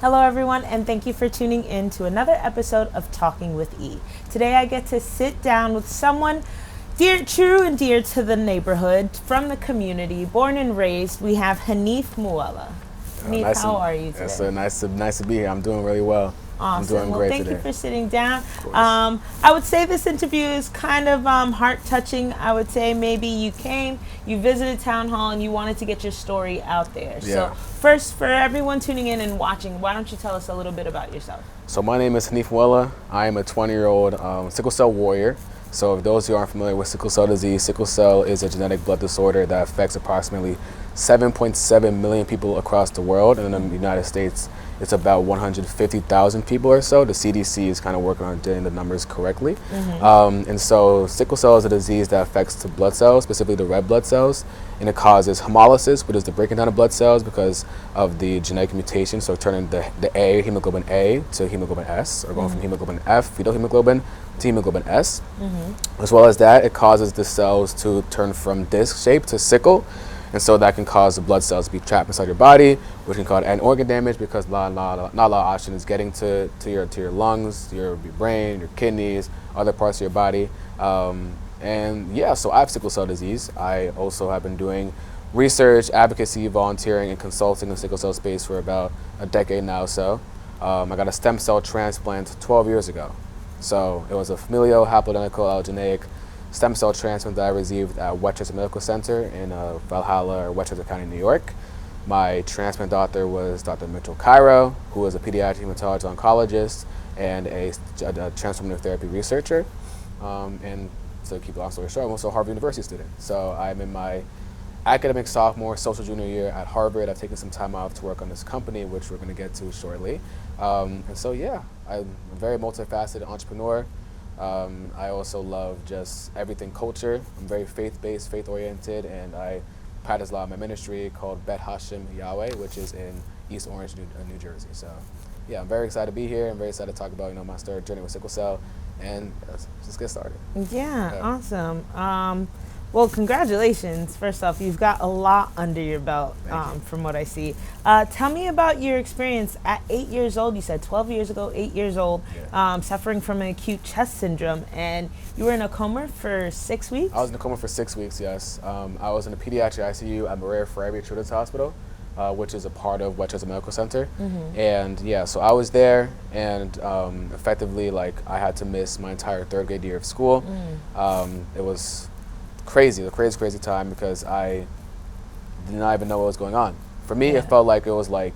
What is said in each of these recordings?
Hello, everyone, and thank you for tuning in to another episode of Talking with E. Today, I get to sit down with someone true and dear to the neighborhood, from the community, born and raised. We have Hanif Mouehia. Hanif, how are you today? It's nice to be here. I'm doing really well. Awesome. I'm doing great thank today. you for sitting down. I would say this interview is kind of heart-touching. I would say maybe you visited Town Hall, and you wanted to get your story out there. Yeah. So first, for everyone tuning in and watching, why don't you tell us a little bit about yourself? So my name is Hanif Mouehia. I am a 20-year-old sickle cell warrior. So if those who aren't familiar with sickle cell disease, sickle cell is a genetic blood disorder that affects approximately 7.7 million people across the world. And in the United States, it's about 150,000 people or so. The CDC is kind of working on getting the numbers correctly. And so sickle cell is a disease that affects the blood cells, specifically the red blood cells. And it causes hemolysis, which is the breaking down of blood cells because of the genetic mutation. So turning the A, hemoglobin A, to hemoglobin S, or going from hemoglobin F, fetal hemoglobin, to hemoglobin S. As well as that, it causes the cells to turn from disc shape to sickle. And so that can cause the blood cells to be trapped inside your body, which can cause end organ damage because not a lot of oxygen is getting to your lungs, your brain, your kidneys, other parts of your body. And yeah, so I have sickle cell disease. I also have been doing research, advocacy, volunteering, and consulting in the sickle cell space for about a decade now. So I got a stem cell transplant 12 years ago. So it was a familial haploidentical allogeneic stem cell transplant that I received at Westchester Medical Center in Valhalla, or Westchester County, New York. My transplant doctor was Dr. Mitchell Cairo, who is a pediatric hematologist oncologist and a transformative therapy researcher. And to keep the long story short, I'm also a Harvard University student. So I'm in my academic sophomore, social junior year at Harvard. I've taken some time off to work on this company, which we're going to get to shortly. And so yeah, I'm a very multifaceted entrepreneur. I also love just everything culture. I'm very faith-based, faith-oriented, and I practice a lot of my ministry called Bet Hashem Yahweh, which is in East Orange, New Jersey. So yeah, I'm very excited to be here. I'm very excited to talk about my journey with sickle cell, and let's just get started. Yeah. Awesome. Well, congratulations. First off, you've got a lot under your belt, from what I see. Tell me about your experience at 8 years old. You said 12 years ago, 8 years old, suffering from an acute chest syndrome, and you were in a coma for 6 weeks? I was in a coma for 6 weeks, yes. I was in a pediatric ICU at Maria Ferreira Children's Hospital, which is a part of Westchester Medical Center. And yeah, so I was there, and effectively, I had to miss my entire third grade year of school. It was crazy time because I did not even know what was going on. For me, it felt like it was a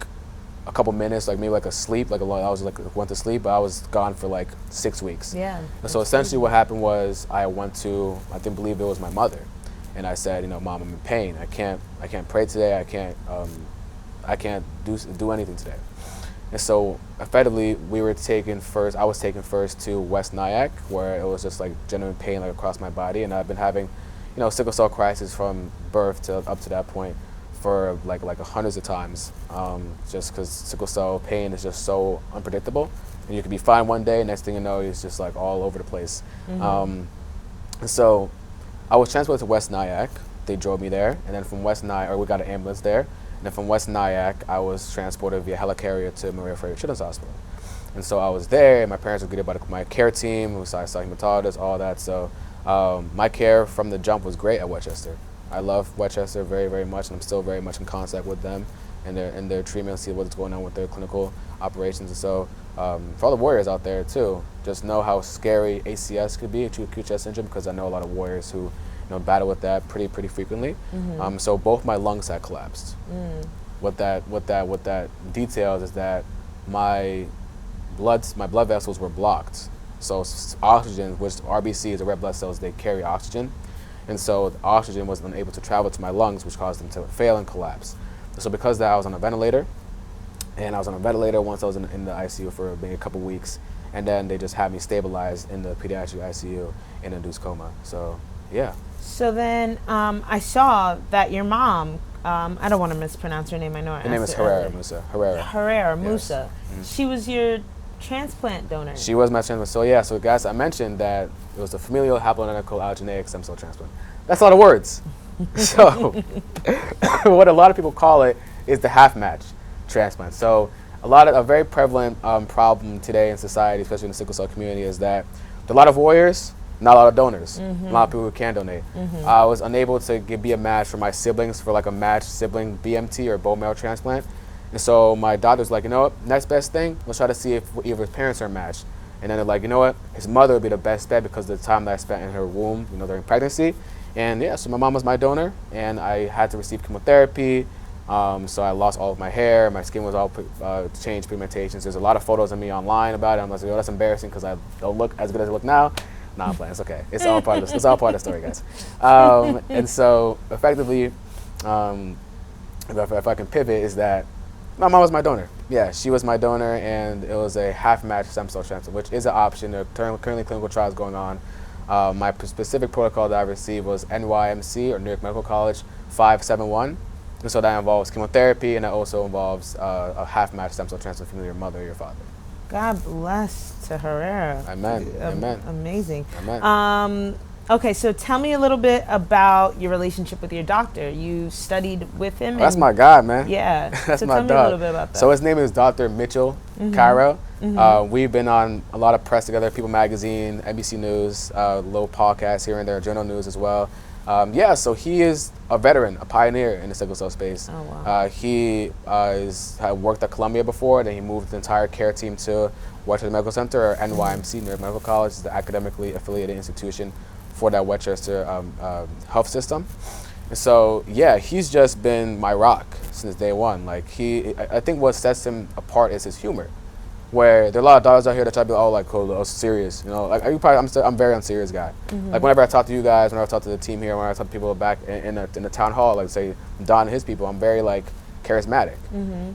couple minutes, maybe a sleep, I went to sleep, but I was gone for 6 weeks. Yeah. And so essentially what happened was I went to, I didn't believe it was my mother. And I said, Mom, I'm in pain. I can't pray today. I can't do anything today. And so effectively I was taken first to West Nyack, where it was just genuine pain across my body. And I've been having sickle cell crisis from birth to up to that point for hundreds of times, just because sickle cell pain is just so unpredictable, and you could be fine one day, next thing you know, it's just all over the place. And so I was transported to West Nyack. They drove me there, and then from West Nyack, or we got an ambulance there, and then from West Nyack, I was transported via helicarrier to Maria Ferreira Children's Hospital. And so I was there, and my parents were greeted by my care team, who saw hematologists, all that. So my care from the jump was great at Westchester. I love Westchester very, very much, and I'm still very much in contact with them and their treatment, see what's going on with their clinical operations. And so for all the warriors out there too, just know how scary ACS could be, acute chest syndrome, because I know a lot of warriors who battle with that pretty frequently. So both my lungs had collapsed. What that details is that my blood vessels were blocked. So oxygen, which RBCs, the red blood cells, they carry oxygen. And so the oxygen was unable to travel to my lungs, which caused them to fail and collapse. So because of that, I was on a ventilator. And I was on a ventilator once I was in the ICU for maybe a couple weeks. And then they just had me stabilized in the pediatric ICU in induced coma. So, yeah. So then I saw that your mom, I don't want to mispronounce her name, I know. Her name is Herrera Musa. Herrera Musa. She was your transplant donor. She was my transplant. So yeah, so guys, I mentioned that it was a familial haploidentical allogeneic stem cell transplant. That's a lot of words. So what a lot of people call it is the half match transplant. So a very prevalent problem today in society, especially in the sickle cell community, is that there are a lot of warriors, not a lot of donors. A lot of people who can donate. I was unable to be a match for my siblings for like a matched sibling BMT or bone marrow transplant. And so my doctor's like, you know what, next best thing, let's try to see if either his parents are matched. And then they're like, you know what, his mother would be the best bet because of the time that I spent in her womb, during pregnancy. And yeah, so my mom was my donor, and I had to receive chemotherapy. So I lost all of my hair, my skin was all changed pigmentations. There's a lot of photos of me online about it. I'm like, oh, that's embarrassing because I don't look as good as I look now. Nah, I'm playing. It's okay. It's all part of the, it's all part of the story, guys. And so effectively, if I can pivot, is that my mom was my donor. Yeah, she was my donor, and it was a half-match stem cell transplant, which is an option. There are currently clinical trials going on. My specific protocol that I received was NYMC, or New York Medical College 571. And so that involves chemotherapy, and it also involves a half-match stem cell transplant from your mother or your father. God bless to Herrera. Amen. Amen. Amazing. Amen. Okay, so tell me a little bit about your relationship with your doctor. You studied with him. That's my guy, man. Yeah. That's so my tell dog. me a little bit about that. So his name is Dr. Mitchell Cairo. We've been on a lot of press together, People Magazine, NBC News, little podcasts here and there, Journal News as well. So he is a veteran, a pioneer in the sickle cell space. Oh, wow. He had worked at Columbia before, then he moved the entire care team to Westchester Medical Center, or NYMC, New York Medical College, is the academically affiliated institution for that Westchester health system. And so, yeah, he's just been my rock since day one. Like, I think what sets him apart is his humor. Where there are a lot of doctors out here that try to be serious. Like I'm a very unserious guy. Like whenever I talk to you guys, whenever I talk to the team here, whenever I talk to people back in the town hall, like say Don and his people, I'm very like charismatic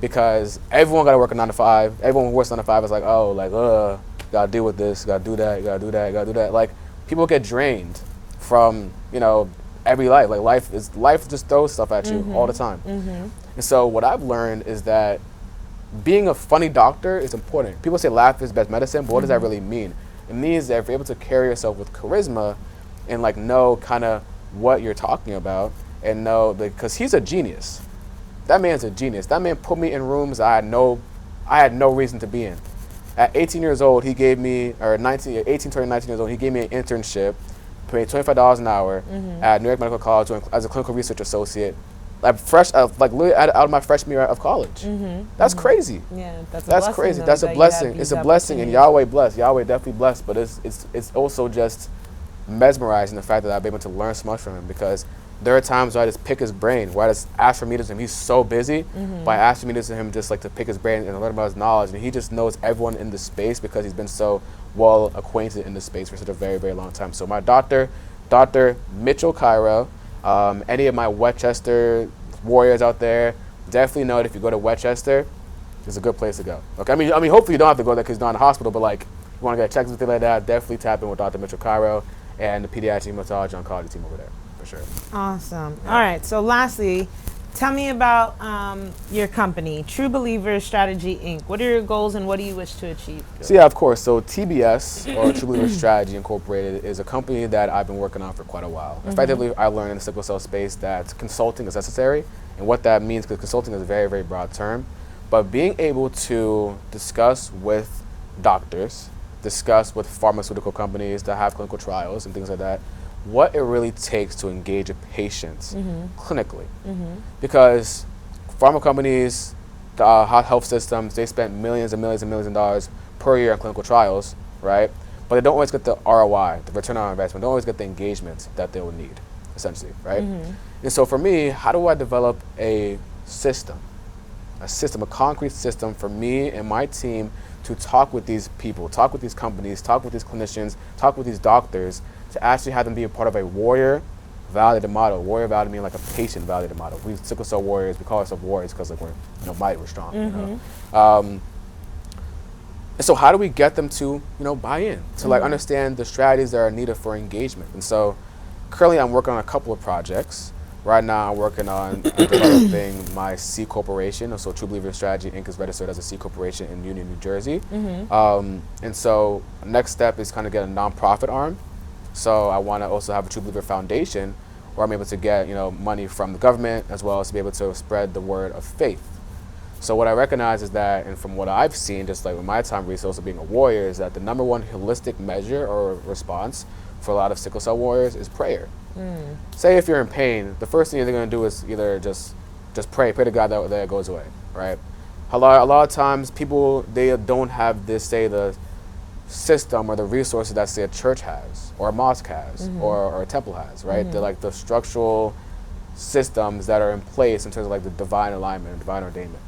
because everyone got to work a 9 to 5. Everyone who works 9 to 5 is like, gotta deal with this, gotta do that, gotta do that, gotta do that. Like people get drained from every life. Like life just throws stuff at you all the time. And so what I've learned is that being a funny doctor is important. People say laugh is best medicine, but what does that really mean? It means that if you're able to carry yourself with charisma and like know kind of what you're talking about and know, because he's a genius. That man's a genius. That man put me in rooms I had no reason to be in. At 18 years old, he gave me, or 18 turning 19 years old, he gave me an internship, paid $25 an hour at New York Medical College as a clinical research associate. Like fresh, like literally out of my freshman year of college. That's crazy. Yeah, that's crazy. That's a blessing. It's a blessing, and Yahweh blessed. Yahweh definitely blessed. But it's also just mesmerizing the fact that I've been able to learn so much from him, because there are times where I just pick his brain, where I just ask for meetings with him. He's so busy, but I ask for meetings with him just like to pick his brain and learn about his knowledge, and he just knows everyone in the space because he's been so well acquainted in the space for such a very, very long time. So my doctor, Dr. Mitchell Cairo. Any of my Westchester warriors out there, definitely know that if you go to Westchester, it's a good place to go. Okay, I mean, hopefully you don't have to go there because he's not in the hospital, but like, you want to get checks and things like that, definitely tap in with Dr. Mitchell Cairo and the pediatric hematology oncology team over there, for sure. Awesome. Yeah. All right, so lastly, tell me about your company, True Believers Strategy, Inc. What are your goals and what do you wish to achieve? So yeah, of course. So TBS, or True Believers Strategy Incorporated, is a company that I've been working on for quite a while. Effectively, I learned in the sickle cell space that consulting is necessary, and what that means, because consulting is a very, very broad term, but being able to discuss with doctors, discuss with pharmaceutical companies that have clinical trials and things like that, what it really takes to engage a patient clinically. Because pharma companies, the health systems, they spend millions and millions and millions of dollars per year on clinical trials, right? But they don't always get the ROI, the return on investment, don't always get the engagement that they will need, essentially, right? And so for me, how do I develop a system, a concrete system for me and my team to talk with these people, talk with these companies, talk with these clinicians, talk with these doctors, to actually have them be a part of a warrior validated model. Warrior validated meaning like a patient validated model. We sickle cell warriors, we call ourselves warriors because like we're mighty, we're strong. And so how do we get them to buy in, to like understand the strategies that are needed for engagement? And so currently I'm working on a couple of projects. Right now I'm working on developing my C corporation. So True Believer Strategy Inc. is registered as a C corporation in Union, New Jersey. And so next step is kind of get a nonprofit arm. So I want to also have a True Believer Foundation where I'm able to get money from the government as well as to be able to spread the word of faith. So what I recognize is that, and from what I've seen, just like with my time resource of being a warrior, is that the number one holistic measure or response for a lot of sickle cell warriors is prayer. Say if you're in pain, the first thing you're going to do is either just pray to God that it goes away, right? A lot of times people, they don't have this, say, the system or the resources that, say, a church has or a mosque has or a temple has, right? They're like the structural systems that are in place in terms of like the divine alignment and divine ordainment.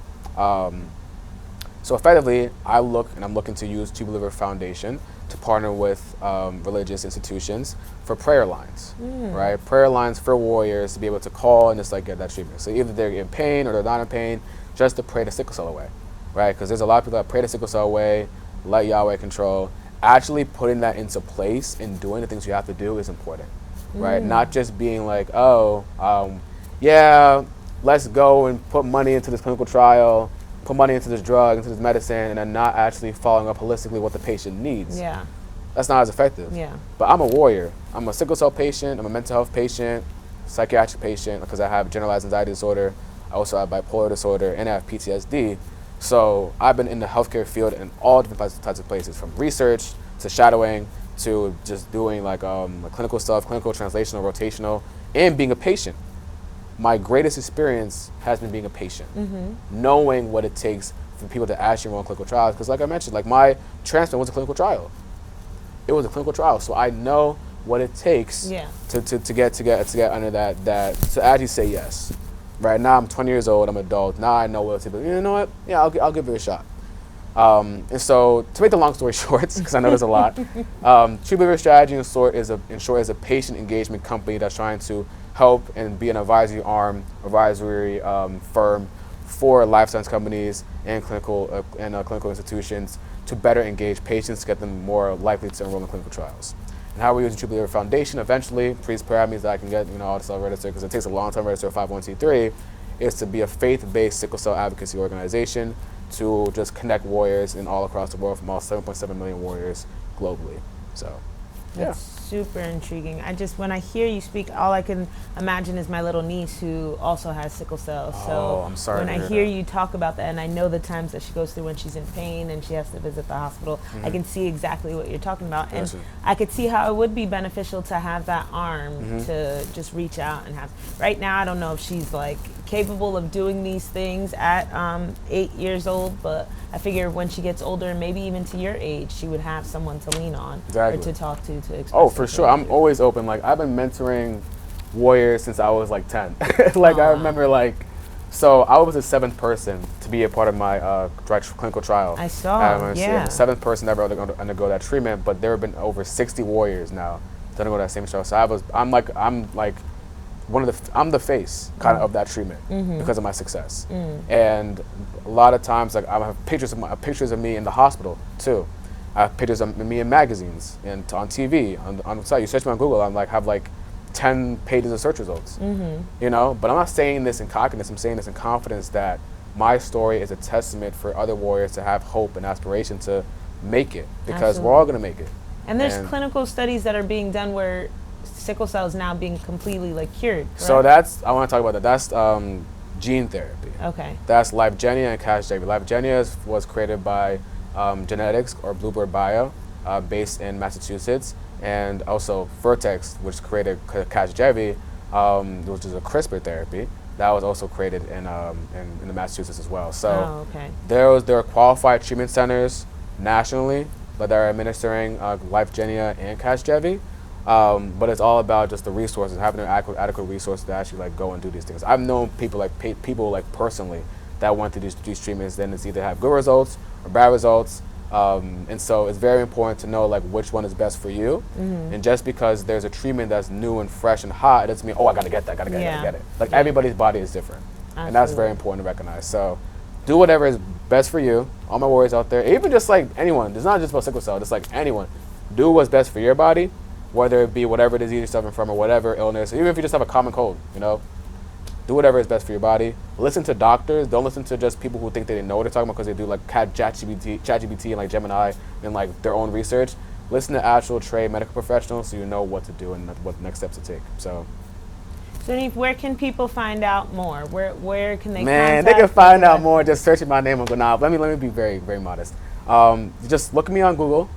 So effectively, I'm looking to use True Believer Foundation to partner with religious institutions for prayer lines, right? Prayer lines for warriors to be able to call and just like get that treatment. So either they're in pain or they're not in pain, just to pray the sickle cell away, right? Because there's a lot of people that pray the sickle cell away, let Yahweh control. Actually putting that into place and doing the things you have to do is important, right? Not just being like, yeah, let's go and put money into this clinical trial, put money into this drug, into this medicine, and then not actually following up holistically what the patient needs. Yeah. That's not as effective. Yeah. But I'm a warrior. I'm a sickle cell patient. I'm a mental health patient, psychiatric patient, because I have generalized anxiety disorder. I also have bipolar disorder, and I have PTSD. So I've been in the healthcare field in all different types of places, from research to shadowing to just doing like clinical stuff, clinical, translational, rotational, and being a patient. My greatest experience has been being a patient, knowing what it takes for people to actually run clinical trials. Because like I mentioned, like my transplant was a clinical trial. It was a clinical trial, so I know what it takes to get under that to actually say yes. Right now, I'm 20 years old. I'm an adult. Now I know what to do. You know what? Yeah, I'll give it a shot. And so, to make the long story short, because I know there's a lot, True Believer Strategy in short is a patient engagement company that's trying to help and be an advisory firm for life science companies and clinical institutions to better engage patients to get them more likely to enroll in clinical trials. And how we use the True Believer Foundation eventually, please pray means that I can get all the self-registered, because it takes a long time to register a 501c3, is to be a faith-based sickle cell advocacy organization to just connect warriors in all across the world, from all 7.7 million warriors globally. So, That's super intriguing. When I hear you speak, all I can imagine is my little niece who also has sickle cell. So I'm sorry when to I hear hear that. you talk about that, and I know the times that she goes through when she's in pain and she has to visit the hospital, I can see exactly what you're talking about. And I could see how it would be beneficial to have that arm to just reach out and have. Right now, I don't know if she's like capable of doing these things at 8 years old, but I figure when she gets older, maybe even to your age, she would have someone to lean on or to talk to express. Oh, for sure. I'm always open. Like, I've been mentoring warriors since I was like 10. Like, I remember so I was the 7th person to be a part of my clinical trial. I saw, I'm the 7th person ever to undergo that treatment, but there have been over 60 warriors now to undergo that same trial. So I'm the face kind of that treatment because of my success. And a lot of times, like, I have pictures of me in the hospital too. I have pictures of me in magazines and on TV, on the site. You search me on Google, have 10 pages of search results. You know, but I'm not saying this in cockiness. I'm saying this in confidence that my story is a testament for other warriors to have hope and aspiration to make it, because we're all going to make it. And there's clinical studies that are being done where sickle cell is now being completely cured. Correct? So I want to talk about that. That's gene therapy. Okay. That's Lyfgenia and Casgevy. Lyfgenia was created by Genetics or Bluebird Bio, based in Massachusetts, and also Vertex, which created Casgevy, which is a CRISPR therapy. That was also created in the Massachusetts as well. So there are qualified treatment centers nationally that are administering Lyfgenia and Casgevy. But it's all about just the resources, having adequate resources to actually go and do these things. I've known people personally that went through these treatments, then it's either have good results or bad results. And so it's very important to know which one is best for you. And just because there's a treatment that's new and fresh and hot, it doesn't mean, I gotta get that, gotta get it. Everybody's body is different. Absolutely. And that's very important to recognize. So do whatever is best for you. All my warriors out there, even just anyone, it's not just about sickle cell, just anyone. Do what's best for your body, whether it be whatever disease you're suffering from or whatever illness, even if you just have a common cold, do whatever is best for your body. Listen to doctors. Don't listen to just people who think they know what they're talking about because they do ChatGPT and Gemini and their own research. Listen to actual trained medical professionals so you know what to do and what next steps to take. So, So, Hanif, where can people find out more? Where can they Man, they contact can find you? out more just searching my name on Google. Let me be very, very modest. Just look at me on Google.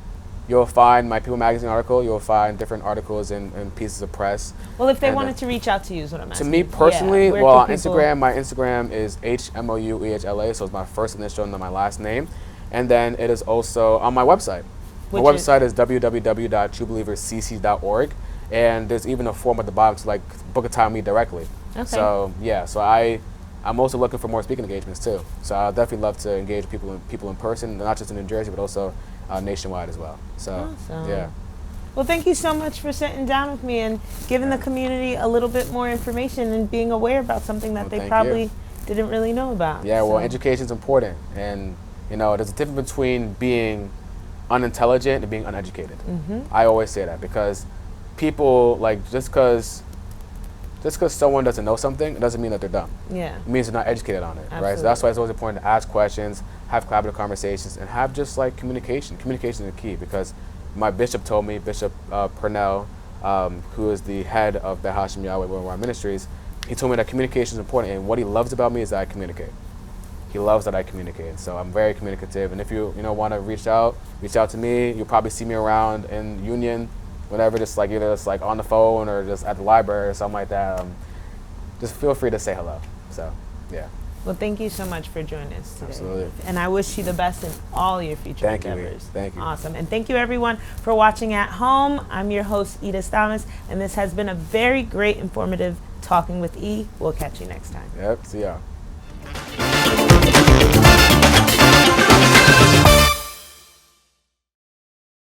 You'll find my People Magazine article. You'll find different articles and pieces of press. Well, if they wanted to reach out to you is what I'm asking. To me personally, where well, on can people- Instagram, my Instagram is HMOUEHLA, so it's my first initial and then my last name. And then it is also on my website. My website is www.truebelieverscc.org. And there's even a form at the bottom to like book a time with me directly. Okay. So yeah, so I'm also looking for more speaking engagements too. So I'd definitely love to engage people in person, not just in New Jersey, but also nationwide as well. So Awesome. yeah. Well, thank you so much for sitting down with me and giving the community a little bit more information and being aware about something that they probably didn't really know about. Yeah, well, education is important. And, you know, there's a difference between being unintelligent and being uneducated. I always say that because people, like, just because someone doesn't know something, it doesn't mean that they're dumb. Yeah. It means they're not educated on it, Absolutely. right? So that's why it's always important to ask questions, have collaborative conversations, and have just like communication. Communication is the key because my bishop told me, Bishop Purnell, who is the head of the Hashem Yahweh Worldwide Ministries, he told me that communication is important, and what he loves about me is that I communicate. He loves that I communicate, so I'm very communicative. And if you want to reach out to me. You'll probably see me around in Union, whatever, just like either just like on the phone or just at the library or something like that. Just feel free to say hello. So, yeah. Well, thank you so much for joining us today. Absolutely. And I wish you the best in all your future endeavors. Thank you. Awesome. And thank you, everyone, for watching at home. I'm your host, Ida Stamas, and this has been a very great, informative Talking with E. We'll catch you next time. Yep. See y'all.